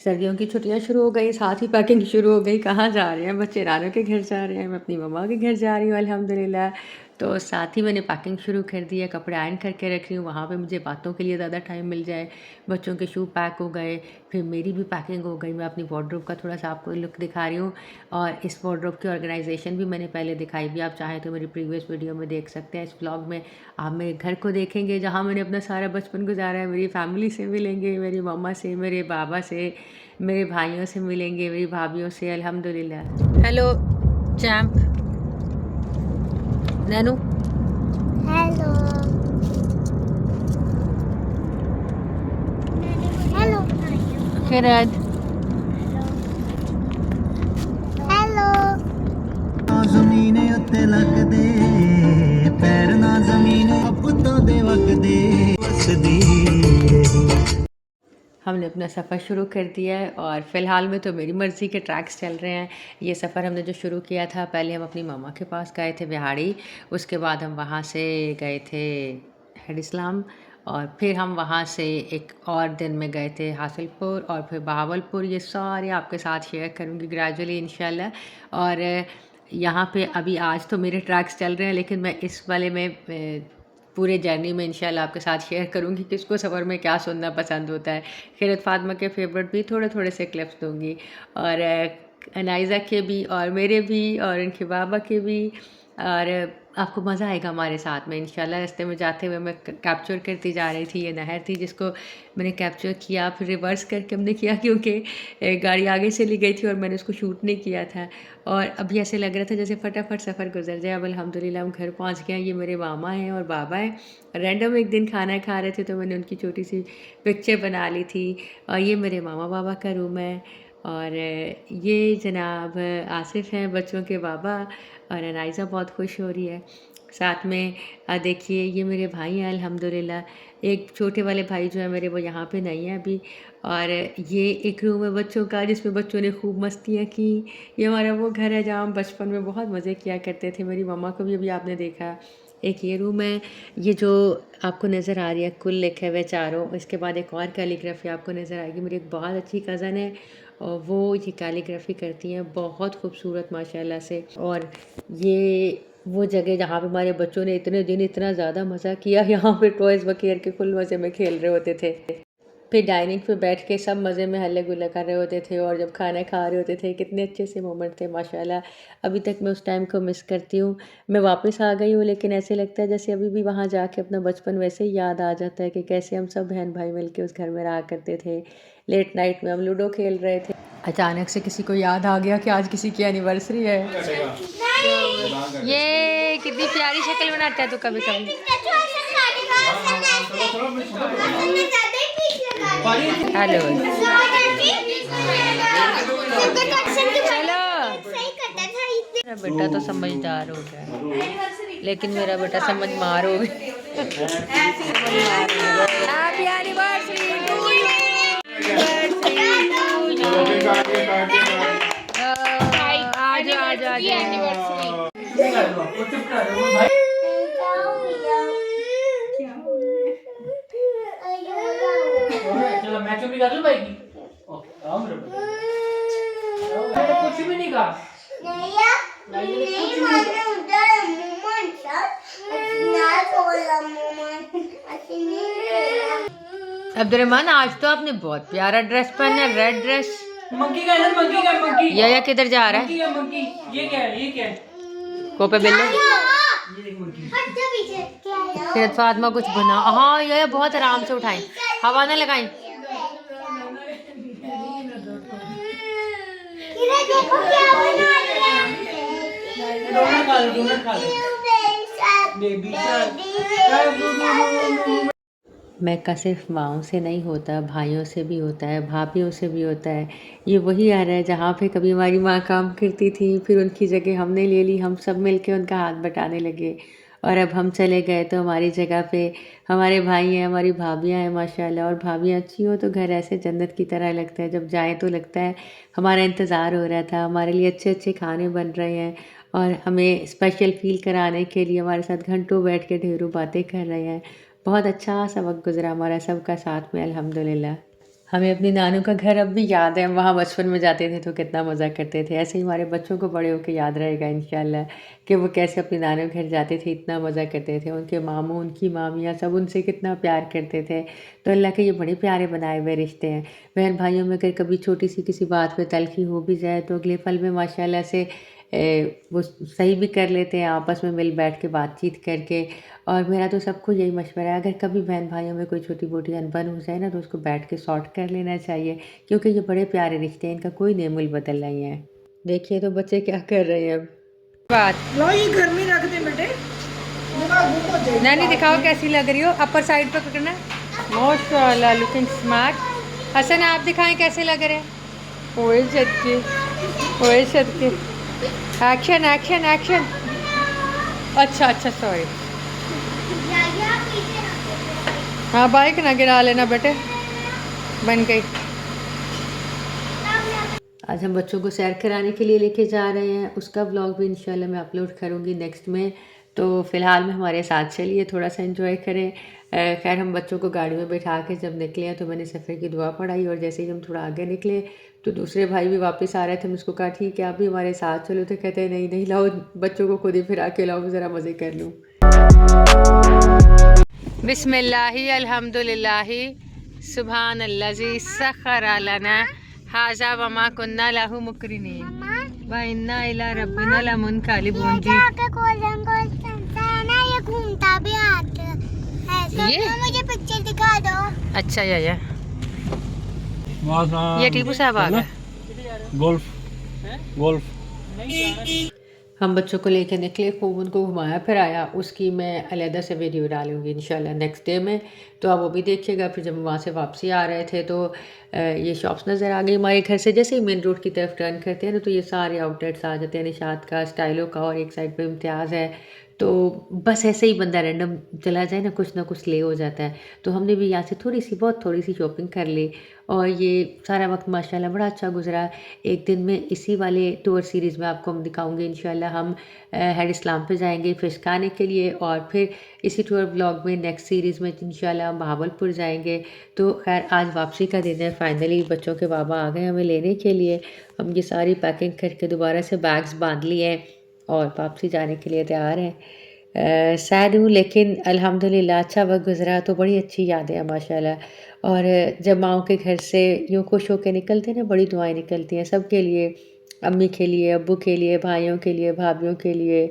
सर्दियों की छुट्टियां शुरू हो गई, साथ ही पैकिंग शुरू हो गई। कहाँ जा रहे हैं बच्चे? नानों के घर जा रहे हैं, मैं अपनी मम्मा के घर जा रही हूँ अल्हम्दुलिल्लाह। तो साथ ही मैंने पैकिंग शुरू कर दी है, कपड़े आयरन करके रख रही हूँ, वहाँ पे मुझे बातों के लिए ज़्यादा टाइम मिल जाए। बच्चों के शू पैक हो गए, फिर मेरी भी पैकिंग हो गई। मैं अपनी वार्डरोब का थोड़ा सा आपको लुक दिखा रही हूँ, और इस वार्डरोब की ऑर्गेनाइजेशन भी मैंने पहले दिखाई भी, आप चाहें तो मेरी प्रीवियस वीडियो में देख सकते हैं। इस व्लॉग में आप मेरे घर को देखेंगे जहाँ मैंने अपना सारा बचपन गुजारा है। मेरी फैमिली से मिलेंगे, मेरी मम्मा से, मेरे बाबा से, मेरे भाइयों से मिलेंगे, मेरी भाभीयों से अल्हम्दुलिल्लाह। हेलो चैम्प नैनू। हेलो हेलो खिरद हेलो ਜ਼ਮੀਨ ਉੱਤੇ ਲੱਗਦੇ ਪੈਰ ਨਾ ਜ਼ਮੀਨ ਪੁੱਤਾਂ ਦੇ ਵਗਦੇ ਵਸਦੀ हमने अपना सफ़र शुरू कर दिया है, और फ़िलहाल में तो मेरी मर्ज़ी के ट्रैक्स चल रहे हैं। ये सफ़र हमने जो शुरू किया था, पहले हम अपनी मम्मा के पास गए थे बिहाड़ी, उसके बाद हम वहाँ से गए थे हेड इस्लाम, और फिर हम वहाँ से एक और दिन में गए थे हासिलपुर और फिर बहावलपुर। ये सारे आपके साथ शेयर करूँगी ग्रेजुअली इंशाल्लाह। और यहाँ पे अभी आज तो मेरे ट्रैक्स चल रहे हैं, लेकिन मैं इस वाले में पूरे जर्नी में इंशाल्लाह आपके साथ शेयर करूँगी किसको सफ़र में क्या सुनना पसंद होता है। खैरत फातिमा के फेवरेट भी थोड़े थोड़े से क्लिप्स दूँगी, और अनाइज़ा के भी, और मेरे भी, और इनके बाबा के भी। और आपको मज़ा आएगा हमारे साथ में इंशाल्लाह। रास्ते में जाते हुए मैं कैप्चर करती जा रही थी, ये नहर थी जिसको मैंने कैप्चर किया, फिर रिवर्स करके हमने किया क्योंकि गाड़ी आगे चली गई थी और मैंने उसको शूट नहीं किया था। और अभी ऐसे लग रहा था जैसे फटाफट सफ़र गुजर जाए। अब अल्हम्दुलिल्लाह हम घर पहुंच गए हैं। ये मेरे मामा हैं और बाबा हैं। रैंडम एक दिन खाना खा रहे थे तो मैंने उनकी छोटी सी पिक्चर बना ली थी। और ये मेरे मामा बाबा का रूम है, और ये जनाब आसिफ हैं बच्चों के बाबा, और अनाइज़ा बहुत खुश हो रही है। साथ में देखिए ये मेरे भाई हैं अल्हम्दुलिल्लाह। एक छोटे वाले भाई जो है मेरे, वो यहाँ पे नहीं है अभी। और ये एक रूम है बच्चों का जिसमें बच्चों ने खूब मस्तियाँ की। ये हमारा वो घर है जहाँ हम बचपन में बहुत मज़े किया करते थे। मेरी मम्मा को भी अभी आपने देखा। एक ये रूम है, ये जो आपको नज़र आ रही है कुल लिखे हुए चारों। इसके बाद एक और कैलीग्राफी आपको नज़र आएगी। मेरी एक बहुत अच्छी कज़न है और वो ये कैलीग्राफी करती हैं बहुत खूबसूरत माशाल्लाह से। और ये वो जगह जहाँ पे हमारे बच्चों ने इतने दिन इतना ज़्यादा मज़ा किया, यहाँ पे टॉयज़ बकेयर के फुल मज़े में खेल रहे होते थे। फिर डाइनिंग पे बैठ के सब मज़े में हल्ले गुल्ले कर रहे होते थे, और जब खाना खा रहे होते थे कितने अच्छे से मोमेंट थे माशाल्लाह। अभी तक मैं उस टाइम को मिस करती हूँ। मैं वापस आ गई हूँ, लेकिन ऐसे लगता है जैसे अभी भी वहाँ जाके अपना बचपन वैसे ही याद आ जाता है कि कैसे हम सब बहन भाई मिल के उस घर में रहा करते थे। लेट नाइट में हम लूडो खेल रहे थे। अचानक से किसी को याद आ गया कि आज किसी की एनिवर्सरी है। ये कितनी प्यारी शक्ल बनाता है तू कभी कभी। हेलो चलो। मेरा बेटा तो समझदार हो गया, लेकिन मेरा बेटा समझ मार हो गया। Happy anniversary to you. आज आज आज मैं चुप कर लूं भाई की। ओके आओ मेरे बेटे। मैंने कुछ भी नहीं कहा। अब्दुलरहमान, आज तो आपने बहुत प्यारा ड्रेस पहना है, रेड ड्रेस। मंकी का है, मंकी का मंकी। ये किधर जा रहा है? मंकी का मंकी। ये क्या है? ये क्या है? कोपे बिल्ले। ये देख मंकी। फिर फातिमा कुछ बना। हाँ ये बहुत आराम से उठाएं, हवा ना लगाएं। देखो क्या बना रहे हैं। डोनट खा लो, डोनट खा लो। बेबी मक्का सिर्फ माँओं से नहीं होता, भाइयों से भी होता है, भाभीयों से भी होता है। ये वही आ रहा है जहाँ पे कभी हमारी माँ काम करती थी, फिर उनकी जगह हमने ले ली, हम सब मिलके उनका हाथ बटाने लगे। और अब हम चले गए तो हमारी जगह पे हमारे भाई हैं, हमारी भाभियाँ हैं माशाल्लाह। और भाभियाँ अच्छी हो तो घर ऐसे जन्नत की तरह लगता है। जब जाएँ तो लगता है हमारा इंतज़ार हो रहा था, हमारे लिए अच्छे अच्छे खाने बन रहे हैं, और हमें स्पेशल फ़ील कराने के लिए हमारे साथ घंटों बैठ के ढेरों बातें कर रहे हैं। बहुत अच्छा सा वक्त गुजरा हमारा सबका साथ में अल्हम्दुलिल्लाह। हमें अपनी नानू का घर अब भी याद है, हम वहाँ बचपन में जाते थे तो कितना मज़ा करते थे। ऐसे ही हमारे बच्चों को बड़े होकर याद रहेगा इंशाल्लाह कि वो कैसे अपनी नानू के घर जाते थे, इतना मज़ा करते थे। उनके मामू, उनकी मामियाँ सब उनसे कितना प्यार करते थे। तो अल्लाह के ये बड़े प्यारे बनाए हुए रिश्ते हैं। बहन भाइयों में अगर कभी छोटी सी किसी बात पे तलखी हो भी जाए तो अगले पल में माशाल्लाह से वो सही भी कर लेते हैं, आपस में मिल बैठ के बातचीत करके। और मेरा तो सबको यही मशवरा है, अगर कभी बहन भाइयों में कोई छोटी मोटी अनबन हो जाए ना तो उसको बैठ के सॉर्ट कर लेना चाहिए, क्योंकि ये बड़े प्यारे रिश्ते हैं, इनका कोई नेमुल बदल नहीं है। देखिए तो बच्चे क्या कर रहे हैं अब। बात लो ये घर में रख दे बेटे, नानी दिखाओ कैसी लग रही हो, अपर साइड पे पकड़ना। माशाल्लाह लुकिंग स्मार्ट। हसन आप दिखाएं कैसे लग रहे हैं। ओए सदके, ओए सदके। Action action action. अच्छा अच्छा सॉरी। हाँ बाइक ना गिरा लेना बेटे, बन गई। आज हम बच्चों को सैर कराने के लिए लेके जा रहे हैं, उसका व्लॉग भी इंशाल्लाह मैं अपलोड करूँगी नेक्स्ट में। तो फ़िलहाल में हमारे साथ चलिए, थोड़ा सा एंजॉय करें। खैर हम बच्चों को गाड़ी में बैठा के जब निकले हैं तो मैंने सफ़र की दुआ पढ़ाई, और जैसे ही हम थोड़ा आगे निकले तो दूसरे भाई भी वापस आ रहे थे। मैं उसको कहा ठीक है आप भी हमारे साथ चलो, तो कहते हैं नहीं नहीं लाओ बच्चों को खुद ही फिरा के लाओ, ज़रा मज़े कर लूँ। बिस्मिल्लाहि अल्हम्दुलिल्लाहि सुभान अल्लज़ी सख़र लना हाज़ा वमा कुन्ना लहू मुक़रिनीन व इन्ना इला रब्बिना लमुनक़लिबून। जी ये घूमता भी आता है, ये मुझे पिक्चर दिखा दो। अच्छा या ये टीपू साहब आ गए। गोल्फ गोल्फ हम बच्चों को लेकर निकले, खूब उनको घुमाया फिराया, उसकी मैं अलहदा से वीडियो डालूंगी इंशाल्लाह नेक्स्ट डे में, तो आप वो भी देखिएगा। फिर जब वहाँ से वापसी आ रहे थे तो ये शॉप्स नज़र आ गई हमारे घर से। जैसे ही मेन रोड की तरफ टर्न करते हैं ना तो ये सारे आउटलेट्स आ जाते हैं, निशात का, स्टाइलो का, और एक साइड पे इम्तियाज़ है। तो बस ऐसे ही बंदा रैंडम चला जाए ना कुछ ले हो जाता है। तो हमने भी यहाँ से बहुत थोड़ी सी शॉपिंग कर ली, और ये सारा वक्त माशाल्लाह बड़ा अच्छा गुजरा। एक दिन में इसी वाले टूर सीरीज़ में आपको हम दिखाऊंगे इंशाल्लाह। हम हेड इस्लाम पे जाएंगे फ़िश खाने के लिए, और फिर इसी टूर ब्लॉग में नेक्स्ट सीरीज़ में इंशाल्लाह हम बहावलपुर जाएंगे। तो खैर आज वापसी का दिन है, फाइनली बच्चों के बाबा आ गए हमें लेने के लिए। हम ये सारी पैकिंग करके दोबारा से बैग्स बांध लिए हैं और वापसी जाने के लिए तैयार हैं। सैड हूँ लेकिन अल्हम्दुलिल्लाह अच्छा वक्त गुजरा, तो बड़ी अच्छी यादें हैं माशाल्लाह। और जब माओ के घर से यूँ खुश होकर निकलते हैं ना, बड़ी दुआएं निकलती हैं सबके लिए, अम्मी के लिए, अब्बू के लिए, भाइयों के लिए, भाभियों के लिए,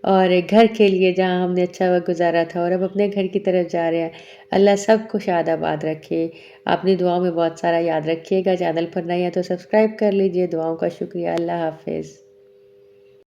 और घर के लिए जहाँ हमने अच्छा वक्त गुजारा था, और अब अपने घर की तरफ जा रहे हैं। अल्लाह सबको शाद आबाद रखे। अपनी दुआओं में बहुत सारा याद रखिएगा। चैनल पर नए हैं तो सब्सक्राइब कर लीजिए। दुआओं का शुक्रिया। अल्लाह हाफिज़।